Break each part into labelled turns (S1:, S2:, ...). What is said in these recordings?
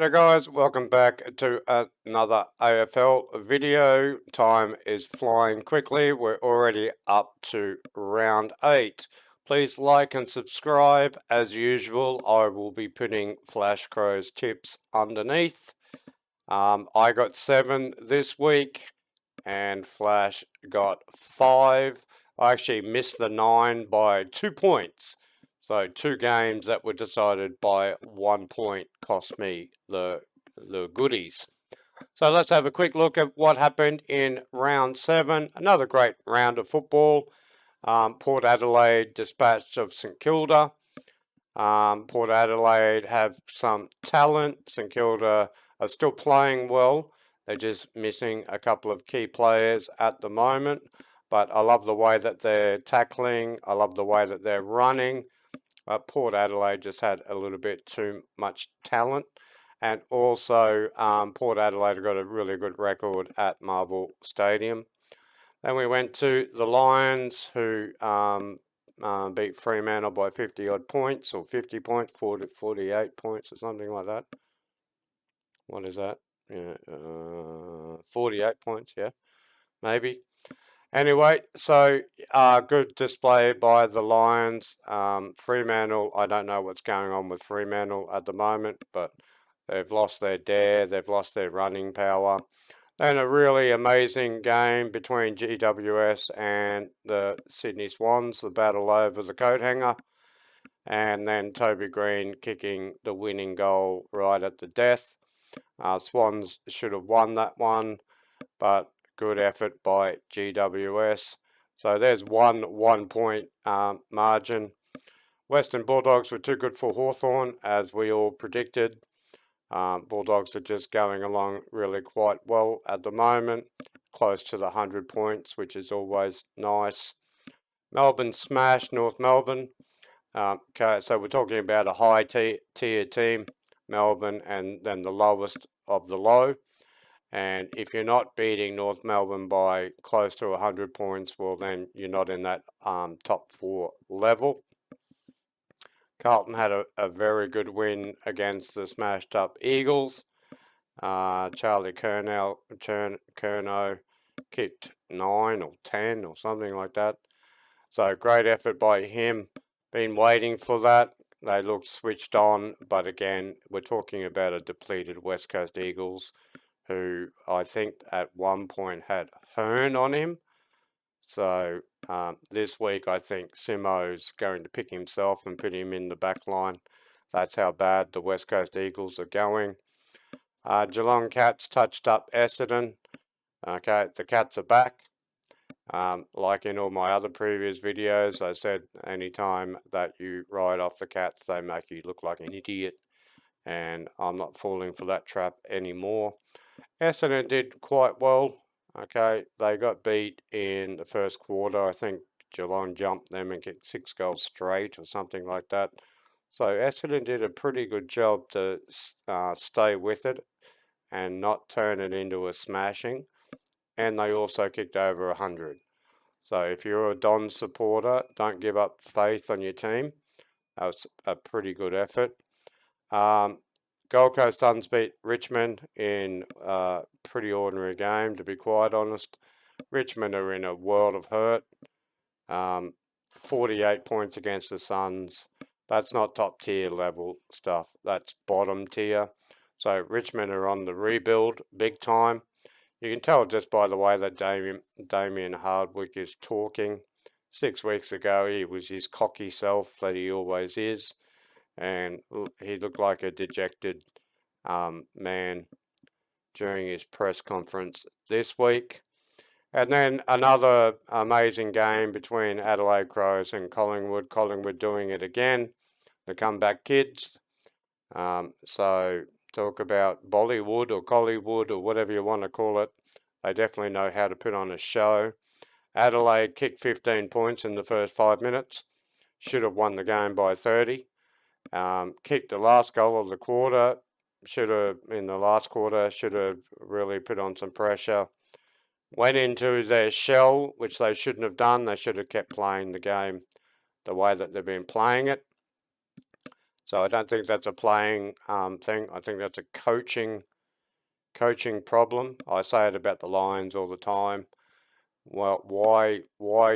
S1: G'day guys, welcome back to another AFL video. Time is flying quickly. We're already up to round 8. Please like and subscribe. As usual, I will be putting Flash Crow's tips underneath. I got 7 this week and Flash got 5. I actually missed the 9 by 2 points. So 2 games that were decided by 1 point cost me the goodies. So let's have a quick look at what happened in round 7. Another great round of football. Port Adelaide dispatched of St Kilda. Port Adelaide have some talent. St Kilda are still playing well. They're just missing a couple of key players at the moment. But I love the way that they're tackling. I love the way that they're running. Port Adelaide just had a little bit too much talent. And also, Port Adelaide got a really good record at Marvel Stadium. Then we went to the Lions, who beat Fremantle by 50 odd points, or 50 points, 48 points, or something like that. What is that? Yeah, 48 points, yeah, maybe. Anyway, so good display by the Lions. Fremantle, I don't know what's going on with Fremantle at the moment, but they've lost their dare, they've lost their running power. Then a really amazing game between GWS and the Sydney Swans, the battle over the coat hanger. And then Toby Green kicking the winning goal right at the death. Swans should have won that one, but good effort by GWS. So there's one 1 point margin. Western Bulldogs were too good for Hawthorn, as we all predicted. Bulldogs are just going along really quite well at the moment, close to the 100 points, which is always nice. Melbourne smashed North Melbourne. Okay, so we're talking about a high tier team, Melbourne, and then the lowest of the low. And if you're not beating North Melbourne by close to 100 points, well, then you're not in that top 4 level. Carlton had a very good win against the smashed up Eagles. Charlie Curnow kicked 9 or 10 or something like that. So great effort by him. Been waiting for that. They looked switched on, but again, we're talking about a depleted West Coast Eagles, who I think at one point had Hearn on him. So this week I think Simo's going to pick himself and put him in the back line. That's how bad the West Coast Eagles are going. Geelong Cats touched up Essendon. Okay, the Cats are back. Like in all my other previous videos, I said anytime that you ride off the Cats, they make you look like an idiot. And I'm not falling for that trap anymore. Essendon did quite well. Okay, they got beat in the first quarter. I think Geelong jumped them and kicked 6 goals straight or something like that. So Essendon did a pretty good job to stay with it and not turn it into a smashing. And they also kicked over 100. So if you're a Don supporter, don't give up faith on your team. That was a pretty good effort. Gold Coast Suns beat Richmond in a pretty ordinary game, to be quite honest. Richmond are in a world of hurt. 48 points against the Suns. That's not top tier level stuff. That's bottom tier. So Richmond are on the rebuild big time. You can tell just by the way that Damien Hardwick is talking. 6 weeks ago, he was his cocky self that he always is. And he looked like a dejected man during his press conference this week. And then another amazing game between Adelaide Crows and Collingwood. Collingwood doing it again. The comeback kids. So talk about Bollywood or Collywood or whatever you want to call it. They definitely know how to put on a show. Adelaide kicked 15 points in the first 5 minutes. Should have won the game by 30. Kicked the last goal of the quarter. Should have really put on some pressure. Went into their shell, which they shouldn't have done. They should have kept playing the game the way that they've been playing it. So I don't think that's a playing thing. I think that's a coaching problem. I say it about the Lions all the time. Well, why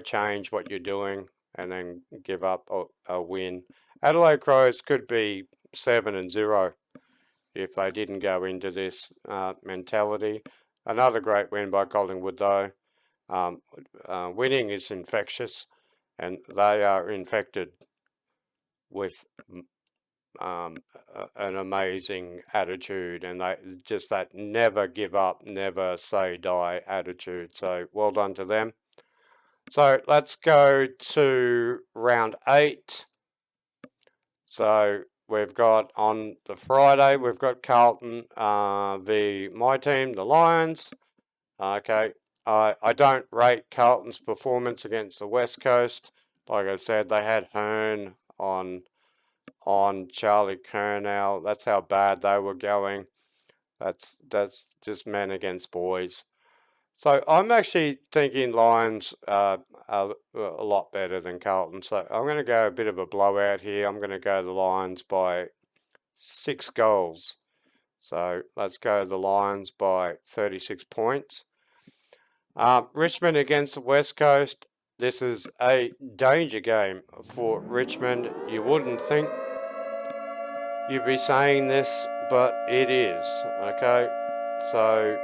S1: change what you're doing and then give up a win? Adelaide Crows could be 7-0 if they didn't go into this mentality. Another great win by Collingwood, though. Winning is infectious, and they are infected with an amazing attitude, and they just that never give up, never say die attitude. So well done to them. So let's go to round 8. So we've got on the Friday, we've got Carlton my team, the Lions. Okay, I don't rate Carlton's performance against the West Coast. Like I said, they had Hearn on Charlie Curnow. That's how bad they were going. That's just men against boys. So I'm actually thinking Lions are a lot better than Carlton. So I'm going to go a bit of a blowout here. I'm going to go the Lions by 6 goals. So let's go the Lions by 36 points. Richmond against the West Coast. This is a danger game for Richmond. You wouldn't think you'd be saying this, but it is. Okay, so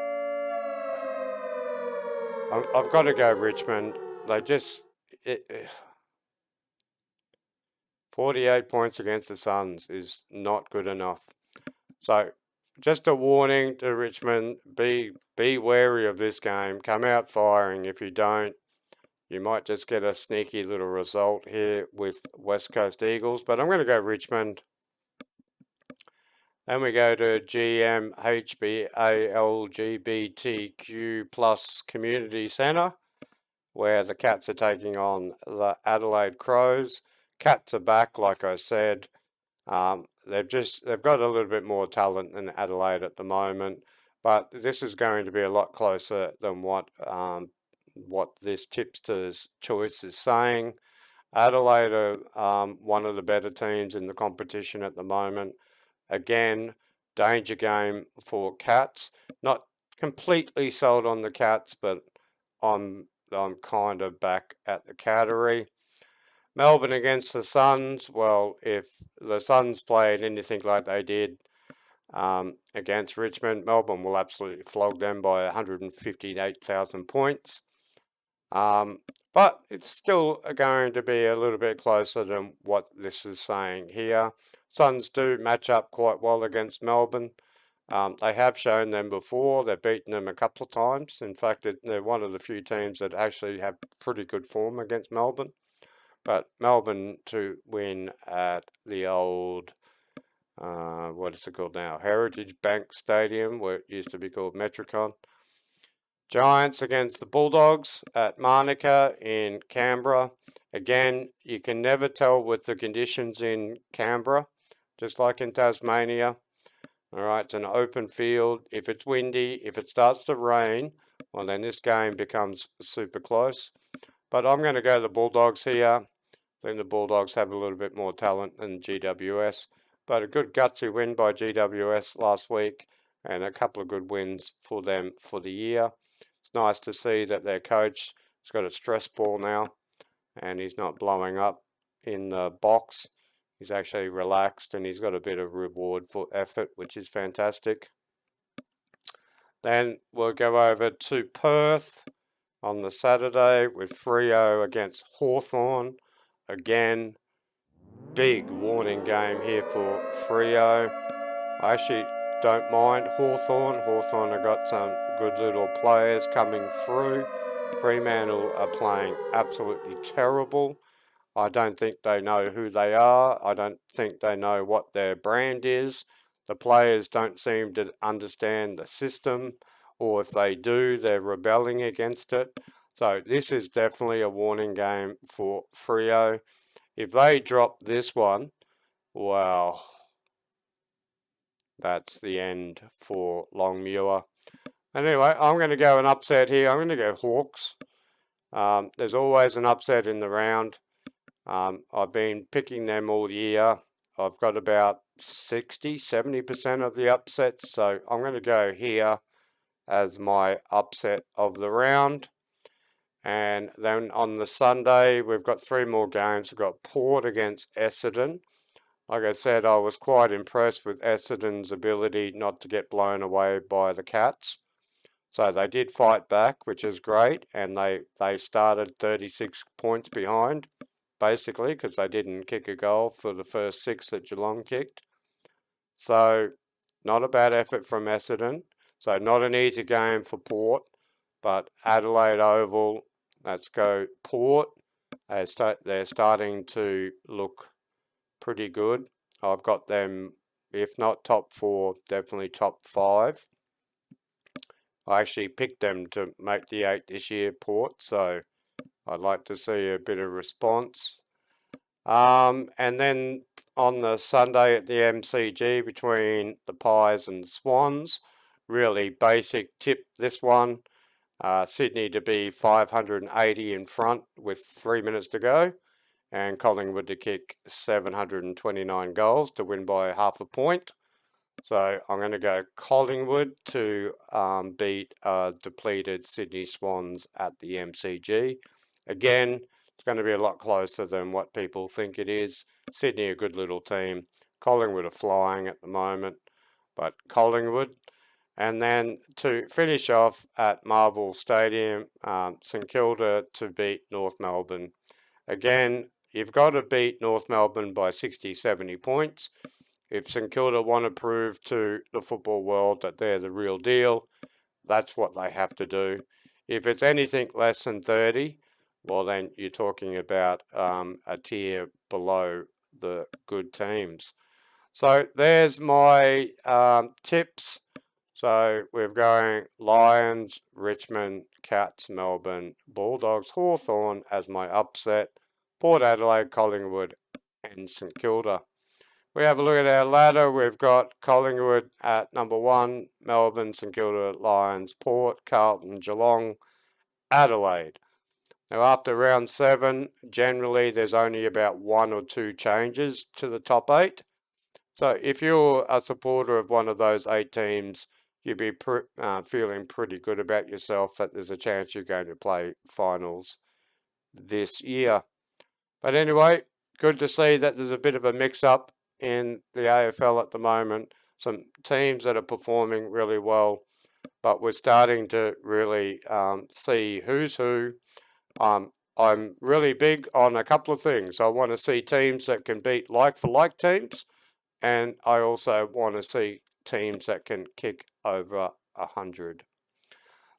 S1: I've got to go Richmond. They just 48 points against the Suns is not good enough. So just a warning to Richmond: be wary of this game. Come out firing. If you don't, you might just get a sneaky little result here with West Coast Eagles. But I'm going to go Richmond. Then we go to GMHBALGBTQ plus Community Centre, where the Cats are taking on the Adelaide Crows. Cats are back, like I said. They've got a little bit more talent than Adelaide at the moment, but this is going to be a lot closer than what this tipster's choice is saying. Adelaide are one of the better teams in the competition at the moment. Again, danger game for Cats. Not completely sold on the Cats, but I'm kind of back at the Cattery. Melbourne against the Suns. Well, if the Suns played anything like they did against Richmond, Melbourne will absolutely flog them by 158,000 points. But it's still going to be a little bit closer than what this is saying here. Suns do match up quite well against Melbourne. They have shown them before. They've beaten them a couple of times. In fact, they're one of the few teams that actually have pretty good form against Melbourne. But Melbourne to win at the old, what is it called now? Heritage Bank Stadium, where it used to be called Metricon. Giants against the Bulldogs at Manuka in Canberra. Again, you can never tell with the conditions in Canberra, just like in Tasmania. All right, it's an open field. If it's windy, if it starts to rain, well, then this game becomes super close. But I'm going to go the Bulldogs here. I think the Bulldogs have a little bit more talent than GWS. But a good gutsy win by GWS last week, and a couple of good wins for them for the year. It's nice to see that their coach has got a stress ball now, and he's not blowing up in the box. He's actually relaxed, and he's got a bit of reward for effort, which is fantastic. Then we'll go over to Perth on the Saturday with Freo against Hawthorn. Again, big warning game here for Freo. I actually don't mind Hawthorn. Hawthorn have got some good little players coming through. Fremantle are playing absolutely terrible. I don't think they know who they are. I don't think they know what their brand is. The players don't seem to understand the system, or if they do, they're rebelling against it. So this is definitely a warning game for Freo. If they drop this one, well, that's the end for Longmuir. Anyway, I'm going to go an upset here. I'm going to go Hawks. There's always an upset in the round. I've been picking them all year. I've got about 60-70% of the upsets, so I'm going to go here as my upset of the round. And then on the Sunday, we've got 3 more games. We've got Port against Essendon. Like I said, I was quite impressed with Essendon's ability not to get blown away by the Cats. So they did fight back, which is great, and they started 36 points behind, basically, because they didn't kick a goal for the first 6 that Geelong kicked. So not a bad effort from Essendon. So not an easy game for Port, but Adelaide Oval, let's go Port. They're starting to look pretty good. I've got them, if not top 4, definitely top 5. I actually picked them to make the 8 this year, Port, so I'd like to see a bit of response. And then on the Sunday at the MCG between the Pies and the Swans, really basic tip this one. Sydney to be 580 in front with 3 minutes to go, and Collingwood to kick 729 goals to win by half a point. So I'm going to go Collingwood to beat depleted Sydney Swans at the MCG. Again, it's going to be a lot closer than what people think it is. Sydney a good little team. Collingwood are flying at the moment, but Collingwood. And then to finish off at Marvel Stadium, St Kilda to beat North Melbourne. Again, you've got to beat North Melbourne by 60-70 points. If St Kilda want to prove to the football world that they're the real deal, that's what they have to do. If it's anything less than 30, well then you're talking about a tier below the good teams. So there's my tips. So we're going Lions, Richmond, Cats, Melbourne, Bulldogs, Hawthorn as my upset, Port Adelaide, Collingwood and St Kilda. We have a look at our ladder. We've got Collingwood at number 1, Melbourne, St Kilda, Lions, Port, Carlton, Geelong, Adelaide. Now after round 7, generally there's only about 1 or 2 changes to the top 8. So if you're a supporter of one of those 8 teams, you'd be feeling pretty good about yourself that there's a chance you're going to play finals this year. But anyway, good to see that there's a bit of a mix-up in the AFL at the moment. Some teams that are performing really well, but we're starting to really see who's who. I'm really big on a couple of things. I want to see teams that can beat like-for-like teams, and I also want to see teams that can kick over 100.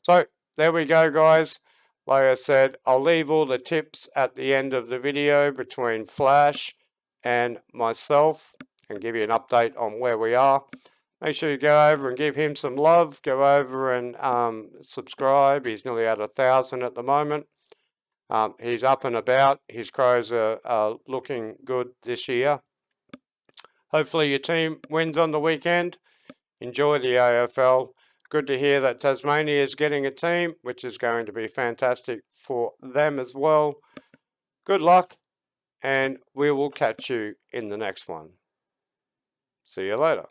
S1: So there we go, guys. Like I said, I'll leave all the tips at the end of the video between Flash and myself and give you an update on where we are. Make sure you go over and give him some love. Go over and subscribe. He's nearly at 1,000 at the moment. He's up and about. His Crows are looking good this year. Hopefully your team wins on the weekend. Enjoy the AFL. Good to hear that Tasmania is getting a team, which is going to be fantastic for them as well. Good luck, and we will catch you in the next one. See you later.